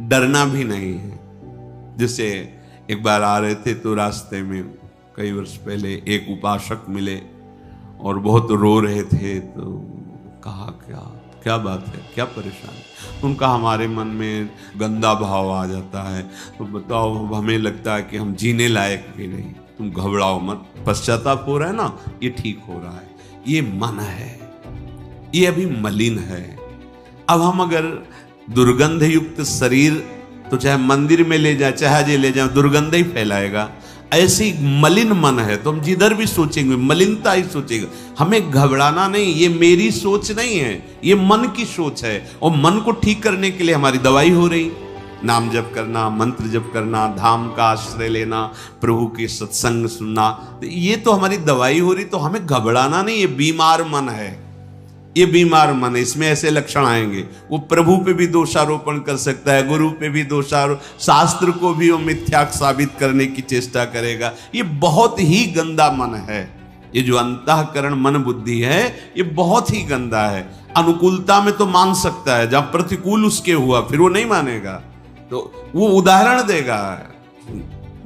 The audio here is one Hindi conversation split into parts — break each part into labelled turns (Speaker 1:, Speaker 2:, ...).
Speaker 1: डरना भी नहीं है। जैसे एक बार आ रहे थे तो रास्ते में कई वर्ष पहले एक उपासक मिले और बहुत रो रहे थे, तो कहा क्या क्या बात है, क्या परेशानी? उनका हमारे मन में गंदा भाव आ जाता है, तो बताओ हमें लगता है कि हम जीने लायक भी नहीं। तुम घबराओ मत, पश्चाताप हो रहा है ना, ये ठीक हो रहा है, ये मन है, ये अभी मलिन है। अब हम अगर दुर्गंध युक्त शरीर तो चाहे मंदिर में ले जाए चाहे ले जाए दुर्गंध ही फैलाएगा। ऐसी मलिन मन है तो हम जिधर भी सोचेंगे मलिनता ही सोचेगा। हमें घबराना नहीं, ये मेरी सोच नहीं है, ये मन की सोच है। और मन को ठीक करने के लिए हमारी दवाई हो रही, नाम जप करना, मंत्र जप करना, धाम का आश्रय लेना, प्रभु के सत्संग सुनना, तो ये तो हमारी दवाई हो रही। तो हमें घबराना नहीं, ये बीमार मन है, ये बीमार मन है, इसमें ऐसे लक्षण आएंगे। वो प्रभु पे भी दोषारोपण कर सकता है, गुरु पे भी दोषारोपण, शास्त्र को भी वो मिथ्या साबित करने की चेष्टा करेगा। ये बहुत ही गंदा मन है। ये जो अंतःकरण मन बुद्धि है ये बहुत ही गंदा है। अनुकूलता में तो मान सकता है, जब प्रतिकूल उसके हुआ फिर वो नहीं मानेगा। तो वो उदाहरण देगा,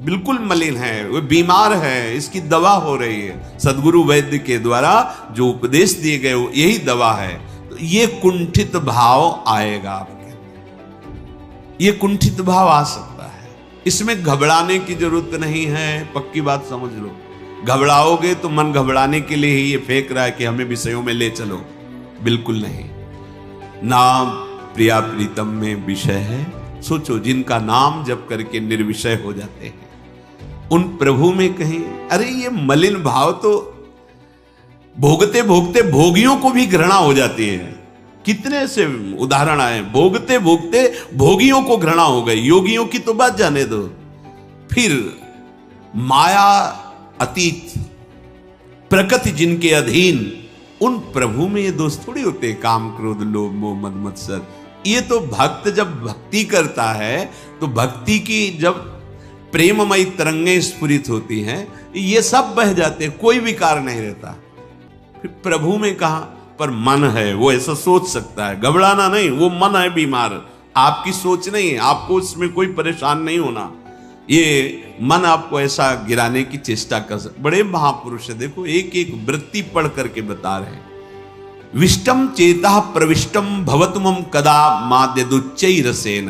Speaker 1: बिल्कुल मलिन है, वो बीमार है, इसकी दवा हो रही है। सदगुरु वैद्य के द्वारा जो उपदेश दिए गए यही दवा है। तो ये कुंठित भाव आएगा आपके, ये कुंठित भाव आ सकता है। इसमें घबराने की जरूरत नहीं है, पक्की बात समझ लो। घबराओगे तो मन घबराने के लिए ही ये फेंक रहा है कि हमें विषयों में ले चलो, बिल्कुल नहीं। नाम प्रिया प्रीतम में विषय है। सोचो जिनका नाम जप करके निर्विषय हो जाते हैं, उन प्रभु में कहीं, अरे ये मलिन भाव तो भोगते भोगते भोगियों को भी घृणा हो जाती है। कितने से उदाहरण आए, भोगते भोगते भोगियों को घृणा हो गई। योगियों की तो बात जाने दो, फिर माया अतीत प्रकृति जिनके अधीन, उन प्रभु में ये दोष थोड़ी होते, काम क्रोध लोभ मोह मद मत्सर। ये तो भक्त जब भक्ति करता है तो भक्ति की जब प्रेममयी तरंगें स्फुरित होती हैं, ये सब बह जाते, कोई विकार नहीं रहता। फिर प्रभु में कहा, पर मन है वो ऐसा सोच सकता है, घबराना नहीं, वो मन है बीमार, आपकी सोच नहीं है, आपको इसमें कोई परेशान नहीं होना। ये मन आपको ऐसा गिराने की चेष्टा कर सकता। बड़े महापुरुष है, देखो एक एक वृत्ति पढ़ करके बता रहे हैं। विष्टम चेता प्रविष्टम भवतुमं कदा माद्यदुच्चै रसेन।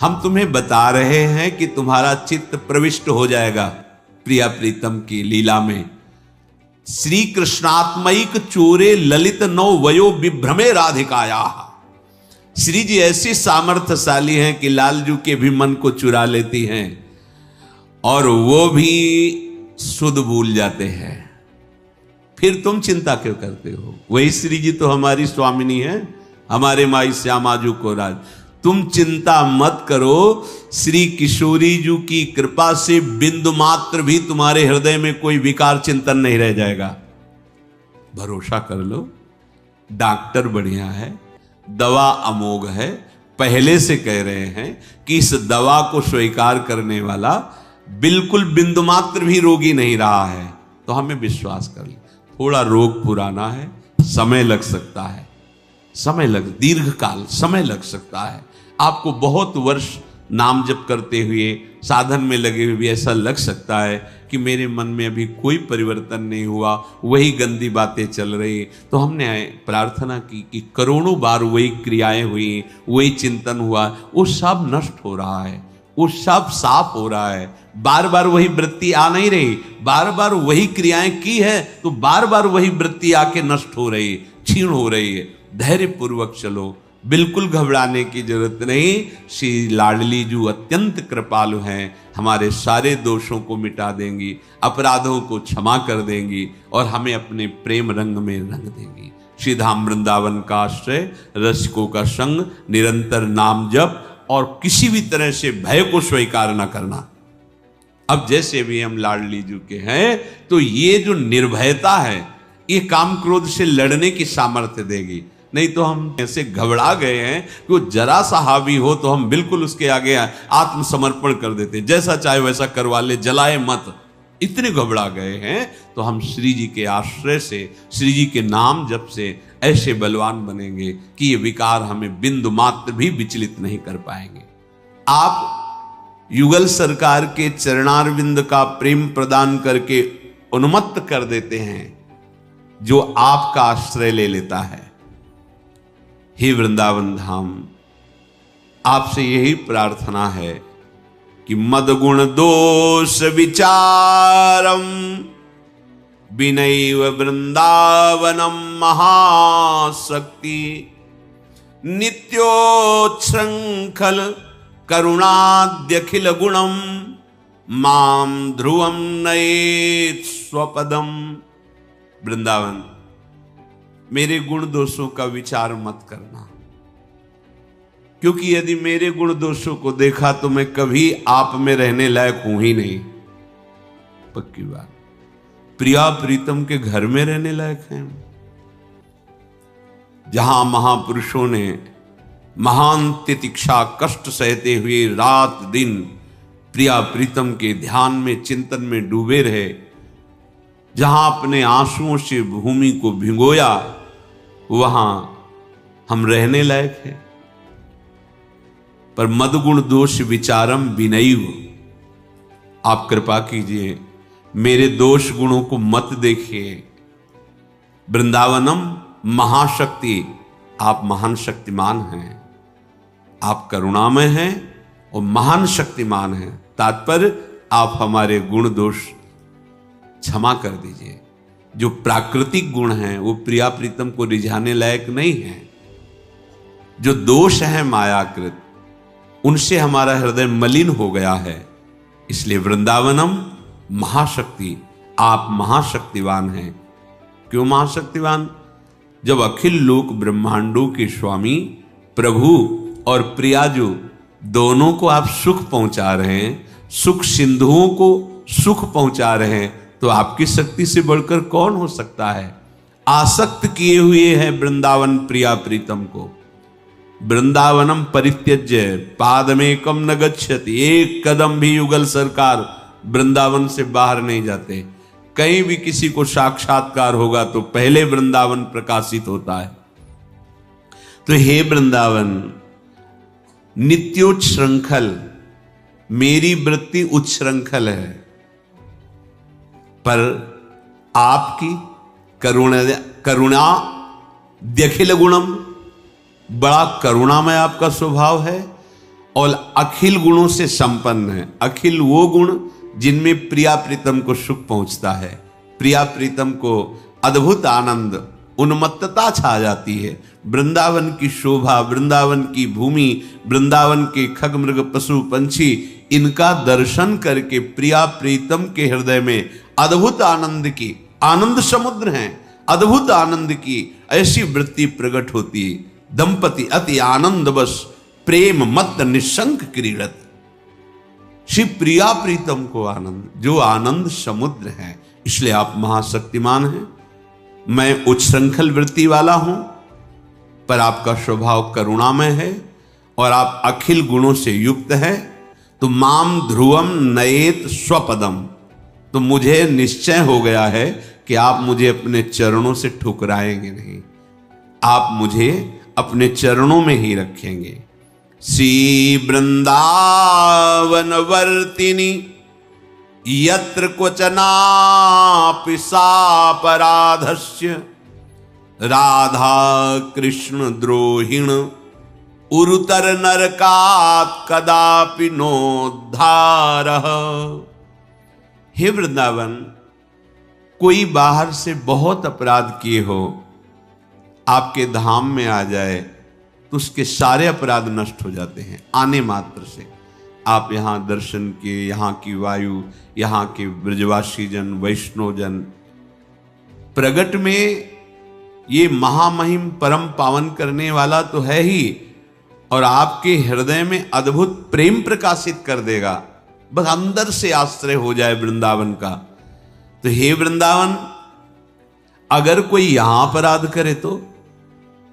Speaker 1: हम तुम्हें बता रहे हैं कि तुम्हारा चित्त प्रविष्ट हो जाएगा प्रिया प्रीतम की लीला में। श्री कृष्णात्मयिक चोरे ललित नौ वयो विभ्रमे राधिकाया। श्री जी ऐसी सामर्थ्यशाली हैं कि लालजू के भी मन को चुरा लेती हैं और वो भी सुध भूल जाते हैं। फिर तुम चिंता क्यों करते हो? वही श्री जी तो हमारी स्वामिनी है, हमारे माई श्यामाजू को राज। तुम चिंता मत करो, श्री किशोरी जी की कृपा से बिंदु मात्र भी तुम्हारे हृदय में कोई विकार चिंतन नहीं रह जाएगा। भरोसा कर लो, डॉक्टर बढ़िया है, दवा अमोघ है। पहले से कह रहे हैं कि इस दवा को स्वीकार करने वाला बिल्कुल बिंदु मात्र भी रोगी नहीं रहा है। तो हमें विश्वास कर ले, थोड़ा रोग पुराना है, समय लग सकता है, दीर्घ काल समय लग सकता है। आपको बहुत वर्ष नाम जप करते हुए साधन में लगे हुए ऐसा लग सकता है कि मेरे मन में अभी कोई परिवर्तन नहीं हुआ, वही गंदी बातें चल रही। तो हमने प्रार्थना की कि करोड़ों बार वही क्रियाएं हुई, वही चिंतन हुआ, वो सब नष्ट हो रहा है, वो सब साफ हो रहा है। बार बार वही वृत्ति आ नहीं रही, बार बार वही क्रियाएं की है तो बार बार वही वृत्ति आके नष्ट हो रही है, क्षीण हो रही है। धैर्य पूर्वक चलो, बिल्कुल घबराने की जरूरत नहीं। श्री लाडली जी अत्यंत कृपालु हैं, हमारे सारे दोषों को मिटा देंगी, अपराधों को क्षमा कर देंगी और हमें अपने प्रेम रंग में रंग देंगी। श्री धाम वृंदावन का आश्रय, रसिकों का संग, निरंतर नाम जप और किसी भी तरह से भय को स्वीकार न करना। अब जैसे भी हम लाडली जी के हैं तो ये जो निर्भयता है ये काम क्रोध से लड़ने की सामर्थ्य देगी। नहीं तो हम ऐसे घबरा गए हैं कि वो जरा सा हावी हो तो हम बिल्कुल उसके आगे आत्मसमर्पण कर देते, जैसा चाहे वैसा करवा ले, जलाए मत, इतने घबरा गए हैं। तो हम श्री जी के आश्रय से, श्री जी के नाम जप से ऐसे बलवान बनेंगे कि ये विकार हमें बिंदु मात्र भी विचलित नहीं कर पाएंगे। आप युगल सरकार के चरणारविंद का प्रेम प्रदान करके उन्मत्त कर देते हैं जो आपका आश्रय ले लेता है। हे वृंदावन धाम, आपसे यही प्रार्थना है कि मदगुण दोष विचारम विनैव वृंदावनम महाशक्ति नित्योच्छृंखल करुणाद्यखिल गुणम माम ध्रुवम नयेत् स्वपदम। वृंदावन, मेरे गुण दोषों का विचार मत करना, क्योंकि यदि मेरे गुण दोषों को देखा तो मैं कभी आप में रहने लायक हूं ही नहीं। पक्की बात, प्रिया प्रीतम के घर में रहने लायक हैं। जहां महापुरुषों ने महान तितिक्षा कष्ट सहते हुए रात दिन प्रिया प्रीतम के ध्यान में चिंतन में डूबे रहे, जहां अपने आंसुओं से भूमि को भिगोया, वहां हम रहने लायक हैं। पर मदगुण दोष विचारम विनैव, आप कृपा कीजिए, मेरे दोष गुणों को मत देखिए। वृंदावनम महाशक्ति, आप महान शक्तिमान हैं, आप करुणामय हैं और महान शक्तिमान हैं। तात्पर्य, आप हमारे गुण दोष क्षमा कर दीजिए। जो प्राकृतिक गुण हैं वो प्रिया प्रीतम को रिझाने लायक नहीं हैं। जो दोष हैं मायाकृत, उनसे हमारा हृदय मलिन हो गया है। इसलिए वृंदावनम महाशक्ति, आप महाशक्तिवान हैं। क्यों महाशक्तिवान? जब अखिल लोक ब्रह्मांडों के स्वामी प्रभु और प्रियाजू दोनों को आप सुख पहुंचा रहे हैं, सुख सिंधुओं को सुख पहुंचा रहे हैं, तो आपकी शक्ति से बढ़कर कौन हो सकता है? आसक्त किए हुए हैं वृंदावन प्रिया प्रीतम को। वृंदावनम परित्यज्य पादमेकम न गच्छति, एक कदम भी युगल सरकार वृंदावन से बाहर नहीं जाते। कहीं भी किसी को साक्षात्कार होगा तो पहले वृंदावन प्रकाशित होता है। तो हे वृंदावन, नित्योच्छृंखल, मेरी वृत्ति उच्छृंखल है, पर आपकी करुणा द्यखिल गुणम, बड़ा करुणामय आपका स्वभाव है और अखिल गुणों से संपन्न है। अखिल वो गुण जिनमें प्रिया प्रीतम को सुख पहुंचता है, प्रिया प्रीतम को अद्भुत आनंद उन्मत्तता छा जाती है। वृंदावन की शोभा, वृंदावन की भूमि, वृंदावन के खग मृग पशु पंछी, इनका दर्शन करके प्रिया प्रीतम के हृदय में अद्भुत आनंद की, आनंद समुद्र हैं, अद्भुत आनंद की ऐसी वृत्ति प्रकट होती है। दंपति अति आनंद बस प्रेम मत निशंक क्रीड़त। श्री प्रिया प्रीतम को आनंद, जो आनंद समुद्र है। इसलिए आप महाशक्तिमान हैं। मैं उच्छृंखल वृत्ति वाला हूं, पर आपका स्वभाव करुणामय है और आप अखिल गुणों से युक्त है। तो माम ध्रुवम नयेत स्वपदम, तो मुझे निश्चय हो गया है कि आप मुझे अपने चरणों से ठुकराएंगे नहीं, आप मुझे अपने चरणों में ही रखेंगे। श्री वृंदावन वर्तिनी यत्र क्वचनापि सापराधस्य राधा कृष्ण द्रोहिण उरुतर नरकात् कदापि नोद्धारः। हे वृंदावन, कोई बाहर से बहुत अपराध किए हो, आपके धाम में आ जाए तो उसके सारे अपराध नष्ट हो जाते हैं आने मात्र से। आप यहाँ दर्शन किए, यहाँ की वायु, यहाँ के ब्रजवासी जन, वैष्णव जन, प्रगट में ये महामहिम परम पावन करने वाला तो है ही, और आपके हृदय में अद्भुत प्रेम प्रकाशित कर देगा। बस अंदर से आश्रय हो जाए वृंदावन का। तो हे वृंदावन, अगर कोई यहां अपराध करे तो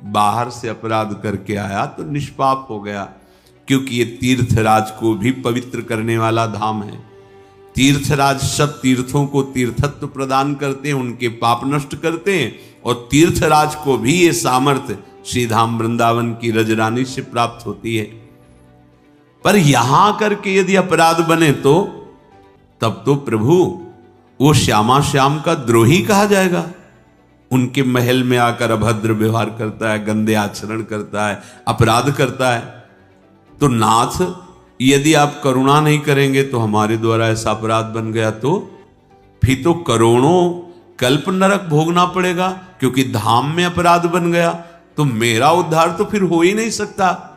Speaker 1: बाहर से अपराध करके आया तो निष्पाप हो गया, क्योंकि ये तीर्थराज को भी पवित्र करने वाला धाम है। तीर्थराज सब तीर्थों को तीर्थत्व प्रदान करते हैं, उनके पाप नष्ट करते हैं, और तीर्थराज को भी ये सामर्थ्य श्री धाम वृंदावन की रजरानी से प्राप्त होती है। पर यहां करके यदि अपराध बने तो तब तो प्रभु वो श्यामा श्याम का द्रोही कहा जाएगा। उनके महल में आकर अभद्र व्यवहार करता है, गंदे आचरण करता है, अपराध करता है। तो नाथ, यदि आप करुणा नहीं करेंगे तो हमारे द्वारा ऐसा अपराध बन गया तो फिर तो करोड़ों कल्प नरक भोगना पड़ेगा, क्योंकि धाम में अपराध बन गया तो मेरा उद्धार तो फिर हो ही नहीं सकता।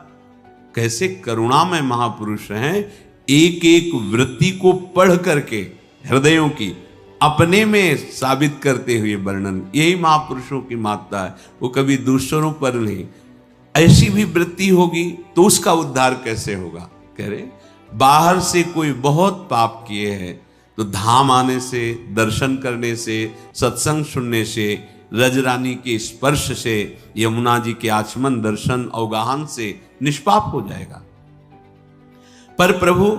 Speaker 1: कैसे करुणामय महापुरुष हैं, एक एक वृत्ति को पढ़ करके हृदयों की अपने में साबित करते हुए वर्णन, यही महापुरुषों की महत्ता है। वो कभी दूसरों पर नहीं, ऐसी भी वृत्ति होगी तो उसका उद्धार कैसे होगा। कह रहे बाहर से कोई बहुत पाप किए हैं तो धाम आने से, दर्शन करने से, सत्संग सुनने से, रजरानी के स्पर्श से, यमुना जी के आचमन दर्शन अवगाहन से निष्पाप हो जाएगा। पर प्रभु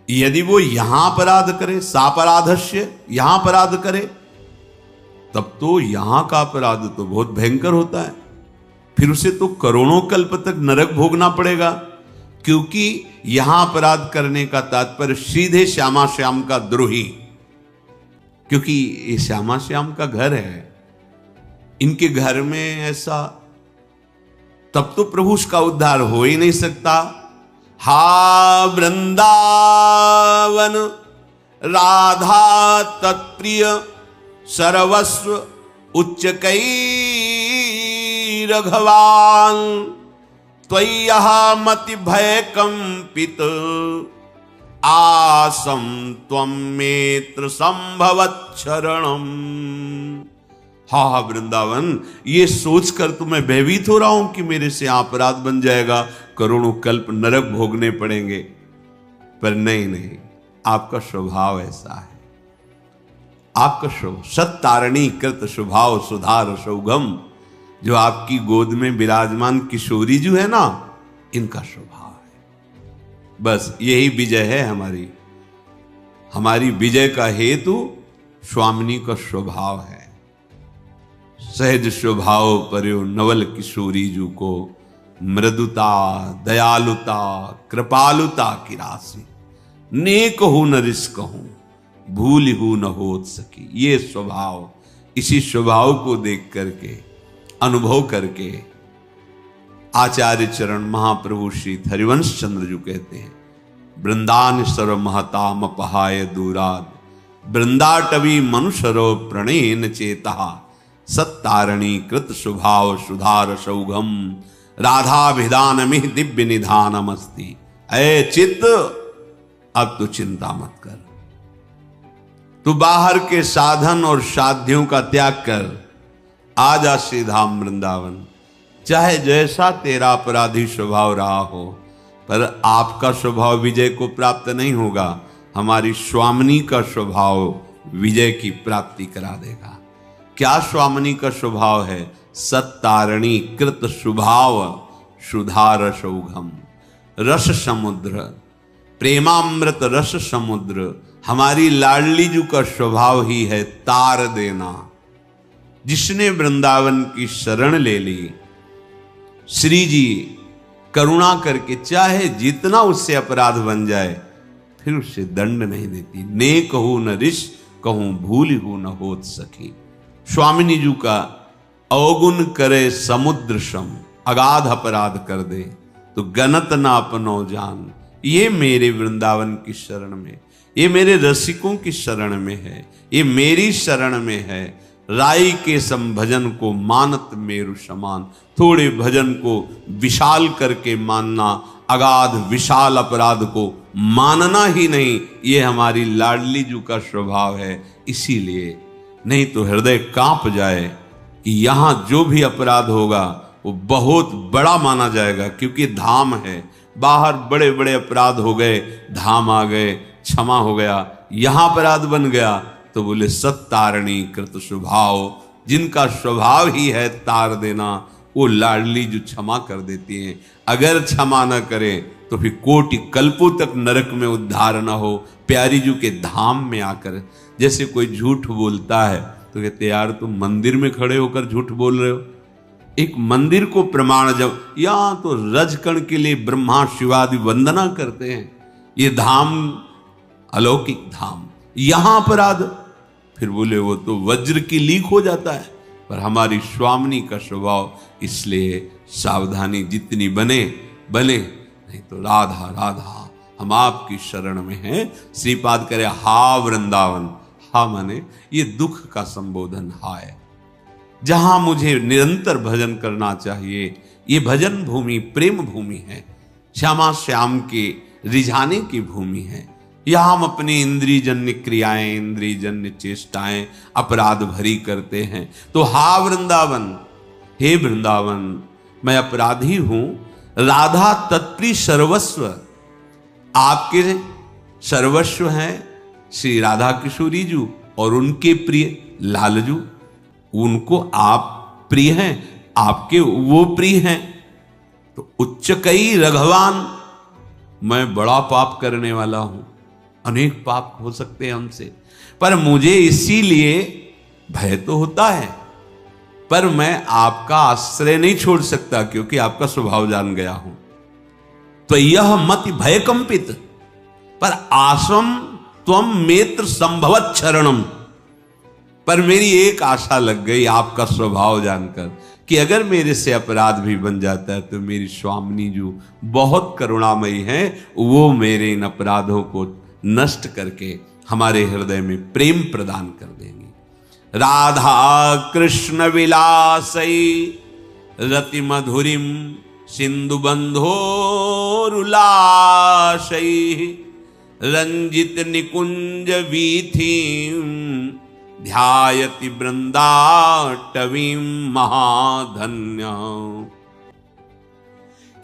Speaker 1: यदि वो यहां अपराध करे, सापराधस्य, यहां अपराध करे, तब तो यहां का अपराध तो बहुत भयंकर होता है। फिर उसे तो करोड़ों कल्प तक नरक भोगना पड़ेगा, क्योंकि यहां अपराध करने का तात्पर्य सीधे श्यामा श्याम का द्रोही, क्योंकि ये श्यामा श्याम का घर है, इनके घर में ऐसा, तब तो प्रभु उसका उद्धार हो ही नहीं सकता। हा वृंदावन राधा तत्प्रिय सर्वस्व उच्च कई रघवान त्वय्यः मति भय कंपित आसम त्वं मेत्र संभवत् शरणम। हा वृंदावन, ये सोचकर तो मैं भयभीत हो रहा हूं कि मेरे से अपराध बन जाएगा, करोड़ों कल्प नरक भोगने पड़ेंगे। पर नहीं नहीं, आपका स्वभाव ऐसा है, आपका स्वभाव सत्तारणी कृत स्वभाव सुधार सौगम, जो आपकी गोद में विराजमान किशोरी जो है ना, इनका स्वभाव है। बस यही विजय है हमारी विजय का हेतु स्वामिनी का स्वभाव है। सहज स्वभाव पर्यो नवल किशोरी जू को मृदुता दयालुता कृपालुता की राशि, नेक हूं न रिस्क हूं भूल हूं न होत सकी। ये स्वभाव, इसी स्वभाव को देख करके, अनुभव करके आचार्य चरण महाप्रभु श्री हरिवंश चंद्र जी कहते हैं, वृंदान सर्व महताम पहाय दूराद वृंदाटवी मनुष्यरो प्रणयन चेता सत्तारणी कृत स्वभाव सुधार सौगम राधाभिधान मिह दिव्य निधानमस्ति। ऐ चित्त, अब तो चिंता मत कर, तू बाहर के साधन और साध्यों का त्याग कर, आजा श्री धाम वृंदावन। चाहे जैसा तेरा अपराधी स्वभाव रहा हो, पर आपका स्वभाव विजय को प्राप्त नहीं होगा, हमारी स्वामिनी का स्वभाव विजय की प्राप्ति करा देगा। क्या स्वामिनी का स्वभाव है? सत्तारणी कृत स्वभाव सुधार सौघम, रस समुद्र, प्रेमामृत रस समुद्र। हमारी लाडली जू का स्वभाव ही है तार देना। जिसने वृंदावन की शरण ले ली, श्री जी करुणा करके चाहे जितना उससे अपराध बन जाए, फिर उससे दंड नहीं देती। ने कहूं न रिश कहूं भूल हूं न होत सकी। स्वामिनी जी का अवगुण करे समुद्र सम, अगाध अपराध कर दे तो गनत ना अपनो जान। ये मेरे वृंदावन की शरण में, ये मेरे रसिकों की शरण में है, ये मेरी शरण में है। राई के सम भजन को मानत मेरु समान। थोड़े भजन को विशाल करके मानना, अगाध विशाल अपराध को मानना ही नहीं, ये हमारी लाडली जू का स्वभाव है। इसीलिए नहीं तो हृदय कांप जाए कि यहां जो भी अपराध होगा वो बहुत बड़ा माना जाएगा, क्योंकि धाम है। बाहर बड़े बड़े अपराध हो गए, धाम आ गए, क्षमा हो गया। यहां अपराध बन गया तो बोले सत्तारणी कृत स्वभाव, जिनका स्वभाव ही है तार देना, वो लाडली जो क्षमा कर देती हैं। अगर क्षमा न करे तो फिर कोटि कल्पों तक नरक में उद्धार न हो। प्यारी जू के धाम में आकर जैसे कोई झूठ बोलता है तो कहते यार तुम मंदिर में खड़े होकर झूठ बोल रहे हो। एक मंदिर को प्रमाण, जब यहां तो रजकण के लिए ब्रह्मा शिवादि वंदना करते हैं, ये धाम अलौकिक धाम, यहां अपराध, फिर बोले वो तो वज्र की लीक हो जाता है। पर हमारी स्वामिनी का स्वभाव, इसलिए सावधानी जितनी बने बने, नहीं तो राधा राधा हम आपकी शरण में हैं। श्रीपाद करे हा वृंदावन, हा माने ये दुख का संबोधन हा है, जहां मुझे निरंतर भजन करना चाहिए। ये भजन भूमि प्रेम भूमि है, श्यामा श्याम के रिझाने की भूमि है। यहां हम अपनी इंद्रिय जन्य क्रियाएं, इंद्रिय जन्य चेष्टाएं अपराध भरी करते हैं। तो हा वृंदावन, हे वृंदावन मैं अपराधी हूं। राधा तत्प्रिय सर्वस्व, आपके सर्वस्व हैं श्री राधा किशोरी जी और उनके प्रिय लालजू, उनको आप प्रिय हैं, आपके वो प्रिय हैं। तो उच्च कई रघवान, मैं बड़ा पाप करने वाला हूं, अनेक पाप हो सकते हैं हमसे, पर मुझे इसीलिए भय तो होता है, पर मैं आपका आश्रय नहीं छोड़ सकता क्योंकि आपका स्वभाव जान गया हूं। तो यह मति भय कंपित, पर आसम त्वम मेत्र संभवत शरणम, पर मेरी एक आशा लग गई आपका स्वभाव जानकर कि अगर मेरे से अपराध भी बन जाता है तो मेरी स्वामिनी जो बहुत करुणामयी हैं, वो मेरे इन अपराधों को नष्ट करके हमारे हृदय में प्रेम प्रदान कर देंगी। राधा कृष्ण विलासई रति मधुरिम सिंधु बंधोरुलाशई रंजित निकुंज वीथिम ध्यायति वृंदाटवीं महाधन्य।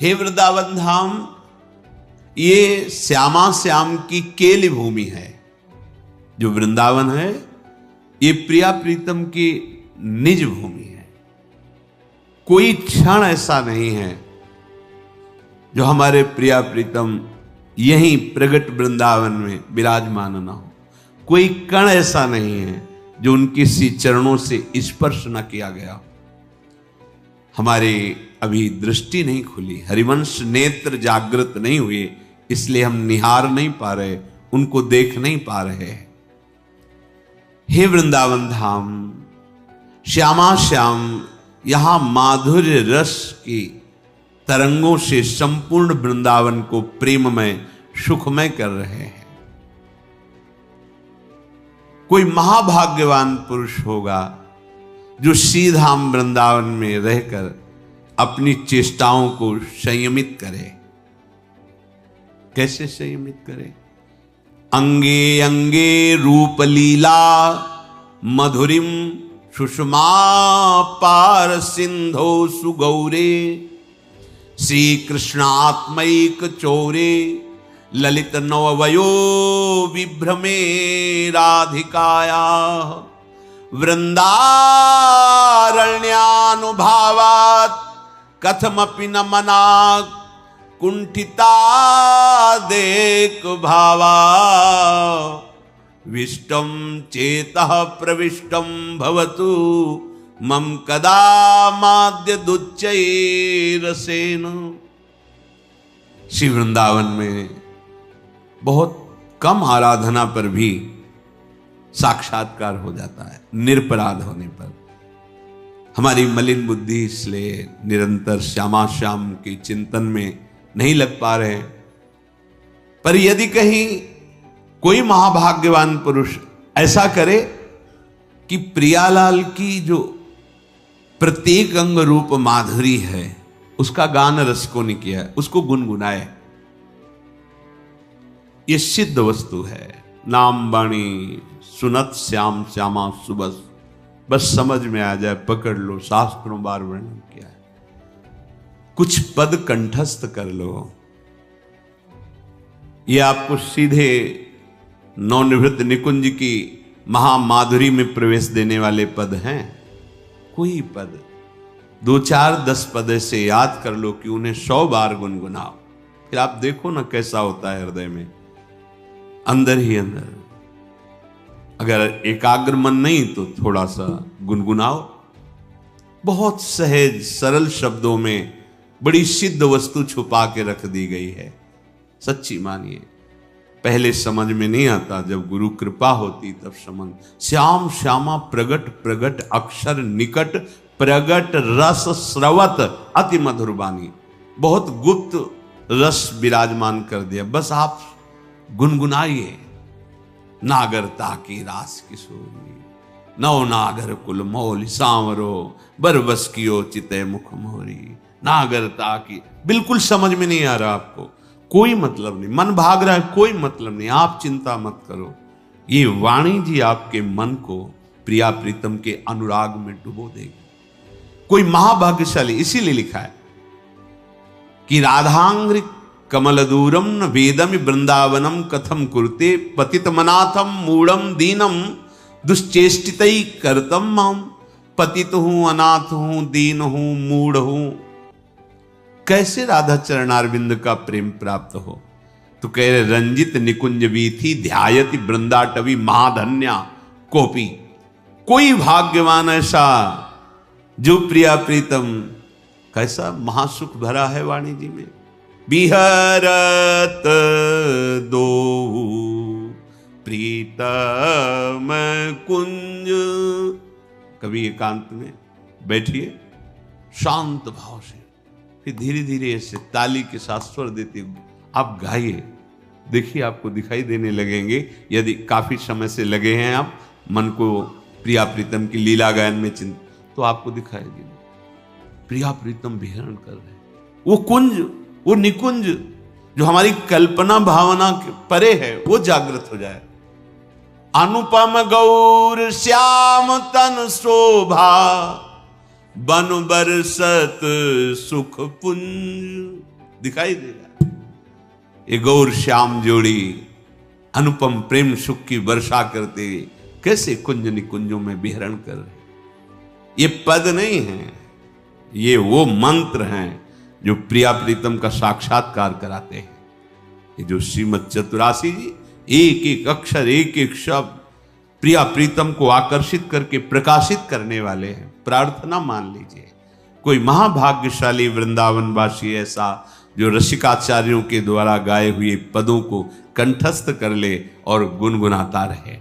Speaker 1: हे वृंदावन धाम, ये श्यामा श्याम की केली भूमि है। जो वृंदावन है ये प्रिया प्रीतम की निज भूमि है। कोई क्षण ऐसा नहीं है जो हमारे प्रिया प्रीतम यहीं प्रगट वृंदावन में विराजमान ना हो। कोई कण ऐसा नहीं है जो उनके सी चरणों से स्पर्श न किया गया। हमारे अभी दृष्टि नहीं खुली, हरिवंश नेत्र जागृत नहीं हुए, इसलिए हम निहार नहीं पा रहे, उनको देख नहीं पा रहे। हे वृंदावन धाम, श्यामा श्याम यहां माधुर्य रस की तरंगों से संपूर्ण वृंदावन को प्रेममय सुखमय कर रहे हैं। कोई महाभाग्यवान पुरुष होगा जो सीधाम वृंदावन में रहकर अपनी चेष्टाओं को संयमित करे। कैसे संयमित करे? अंगे अंगे रूप लीला मधुरिम सुषमा पार सिंधो सुगौरे श्री कृष्णात्मैक चौरे ललित नववयो विभ्रमे राधिकाया वृंदारण्यानुभावात् कथमपि न मना कुंठिता देक भावा विष्टम चेतः प्रविष्टम भवतु मम कदा माद्य दुच्चैरसेन। श्री वृंदावन में बहुत कम आराधना पर भी साक्षात्कार हो जाता है। निरपराध होने पर हमारी मलिन बुद्धि इसलिए निरंतर श्यामा श्याम के चिंतन में नहीं लग पा रहे। पर यदि कहीं कोई महाभाग्यवान पुरुष ऐसा करे कि प्रियालाल की जो प्रत्येक अंग रूप माधुरी है उसका गान रसिकों ने किया है, उसको गुनगुनाए, ये सिद्ध वस्तु है। नाम बाणी सुनत श्याम श्यामा सुबस, बस समझ में आ जाए, पकड़ लो, शास्त्रों बार वर्णन किया है। कुछ पद कंठस्थ कर लो, ये आपको सीधे नवनिवृत्त निकुंज की महामाधुरी में प्रवेश देने वाले पद हैं। कोई पद 2, 4, 10 पद से याद कर लो कि उन्हें 100 बार गुनगुनाओ, फिर आप देखो ना कैसा होता है हृदय में, अंदर ही अंदर। अगर एकाग्र मन नहीं तो थोड़ा सा गुनगुनाओ। बहुत सहज सरल शब्दों में बड़ी सिद्ध वस्तु छुपा के रख दी गई है। सच्ची मानिए, पहले समझ में नहीं आता, जब गुरु कृपा होती तब समझ। श्याम श्यामा प्रगट प्रगट अक्षर निकट, प्रगट रस स्रवत अति मधुर बानी। बहुत गुप्त रस विराजमान कर दिया, बस आप गुनगुनाइए। नागरता की रास किशोरी, नौ नागर कुल मौल सांवरो, बरबस कियो चिते मुख मोरी। नागरता की बिल्कुल समझ में नहीं आ रहा आपको, कोई मतलब नहीं, मन भाग रहा है, कोई मतलब नहीं, आप चिंता मत करो। ये वाणी जी आपके मन को प्रिया प्रीतम के अनुराग में डुबो देगी। कोई महाभाग्यशाली, इसीलिए लिखा है कि राधांग्रि कमल दूरम न वेदम वृंदावनम कथम कुरुते, पतित मनाथम मूढ़म दीनम दुश्चेष्टित करतम माम। पतित हूं, अनाथ हूं, दीन हूं, मूढ़ हूं, कैसे राधा चरणारविंद का प्रेम प्राप्त हो? तो कह रहे रंजित निकुंज वीथी ध्यायति वृंदाटवी महाधन्या कोपी। कोई भाग्यवान ऐसा जो प्रिया प्रीतम, कैसा महासुख भरा है वाणी जी में। बिहरत दो प्रीतम कुंज। कभी एकांत में बैठिए शांत भाव से, फिर धीरे धीरे ऐसे ताली के साथ स्वर देते आप गाइए। देखिए आपको दिखाई देने लगेंगे, यदि काफी समय से लगे हैं आप मन को प्रिया प्रीतम की लीला गायन में तो आपको दिखाई देगा प्रिया प्रीतम विहरण कर रहे हैं। वो कुंज, वो निकुंज जो हमारी कल्पना भावना के परे है, वो जागृत हो जाए। अनुपम गौर श्याम तन शोभा, बन बरसत सुख पुंज। दिखाई देगा ये गौर श्याम जोड़ी अनुपम प्रेम सुख की वर्षा करते कैसे कुंज निकुंजों में विहरण कर रहे। ये पद नहीं है, ये वो मंत्र हैं जो प्रिया प्रीतम का साक्षात्कार कराते हैं। ये जो श्रीमद् चतुरासी जी एक एक अक्षर एक एक शब्द प्रिया प्रीतम को आकर्षित करके प्रकाशित करने वाले हैं। प्रार्थना मान लीजिए कोई महाभाग्यशाली वृंदावनवासी ऐसा जो रसिकाचार्यों के द्वारा गाए हुए पदों को कंठस्थ कर ले और गुनगुनाता रहे।